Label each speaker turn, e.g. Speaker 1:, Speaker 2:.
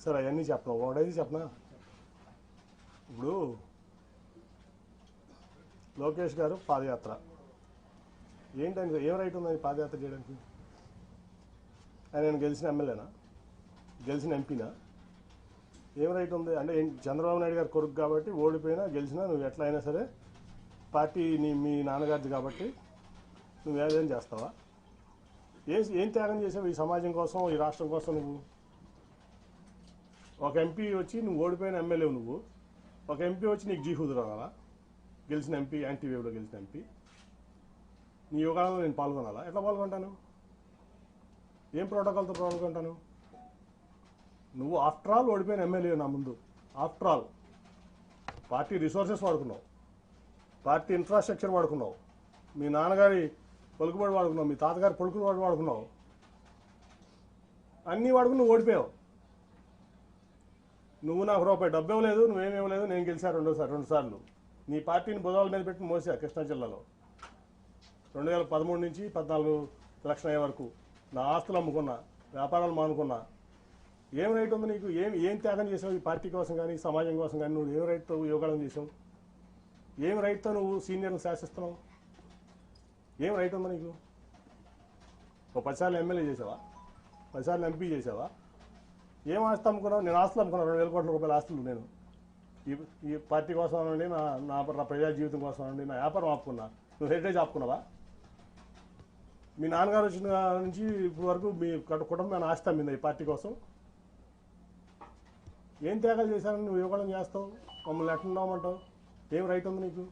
Speaker 1: Sir అవన్నీ చెప్పను, ఒకటైతే చెప్పనా. ఇప్పుడు లోకేష్ గారు పాదయాత్ర ఏంటని ఏం రైట్ ఉందని పాదయాత్ర చేయడానికి? ఆయన గెలిచిన ఎమ్మెల్యేనా, గెలిచిన ఎంపీనా? ఏం రైట్ ఉంది అంటే? చంద్రబాబు నాయుడు గారు కొడుకు కాబట్టి ఓడిపోయినా గెలిచినా నువ్వు ఎట్లా అయినా సరే పార్టీ మీ నాన్నగారిది కాబట్టి నువ్వు ఏదైనా చేస్తావా? ఏం త్యాగం చేసావు ఈ సమాజం కోసం, ఈ రాష్ట్రం కోసం? నువ్వు ఒక ఎంపీ వచ్చి నువ్వు ఓడిపోయిన ఎమ్మెల్యే, నువ్వు ఒక ఎంపీ వచ్చి నీకు జీహూదు రావాలా? గెలిచిన ఎంపీ, యాంటీవేవ్లో గెలిచిన ఎంపీ నీ యోగాలలో నేను పాల్గొనాలా? ఎట్లా పాల్గొంటాను? ఏం ప్రోటోకాల్తో పాల్గొంటాను? నువ్వు ఆఫ్టర్ ఆల్ ఓడిపోయిన ఎమ్మెల్యే నా ముందు. ఆఫ్టర్ ఆల్ పార్టీ రిసోర్సెస్ వాడుకున్నావు, పార్టీ ఇన్ఫ్రాస్ట్రక్చర్ వాడుకున్నావు, మీ నాన్నగారి పలుకుబడి వాడుకున్నావు, మీ తాతగారి పలుకుబడి వాడుకున్నావు, అన్నీ వాడుకుని నువ్వు ఓడిపోయావు. నువ్వు నాకు రూపాయి డబ్బు ఇవ్వలేదు, నువ్వేమివ్వలేదు, నేను గెలిచా రెండు సార్లు. నీ పార్టీని భుజాల మీద పెట్టి మోసా కృష్ణా జిల్లాలో 2013 నుంచి 14 ఎలక్షన్ అయ్యే వరకు. నా ఆస్తులు అమ్ముకున్నా, వ్యాపారాలు మానుకున్నా. ఏం రైట్ ఉంది నీకు? ఏం త్యాగం చేసావు ఈ పార్టీ కోసం కానీ, సమాజం కోసం కానీ? నువ్వు ఏం రైట్తో యోగాలను చేసావు? ఏం రైట్తో నువ్వు సీనియర్ని శాసిస్తున్నావు? ఏం రైట్ ఉందా నీకు? ఒక 10 సార్లు ఎమ్మెల్యే చేసావా? 10 సార్లు ఎంపీ చేసావా? ఏం ఆస్తి అమ్ముకున్నావు? నేను ఆస్తులు అమ్ముకున్నాను, 2,000 కోట్ల రూపాయల ఆస్తులు. నేను ఈ పార్టీ కోసం అనండి, నా ప్రజా జీవితం కోసం అనండి, నా వ్యాపారం ఆపుకున్నా. నువ్వు హెరిటేజ్ ఆపుకున్నావా? మీ నాన్నగారు వచ్చిన నుంచి ఇప్పుడు వరకు మీ కుటుంబం ఆస్తి అమ్మిందా ఈ పార్టీ కోసం? ఏం త్యాగాలు చేశారని నువ్వు యువకడం చేస్తావు? మమ్మల్ని ఎట్లా ఉన్నామంటావు? ఏం రైట్ ఉంది నీకు?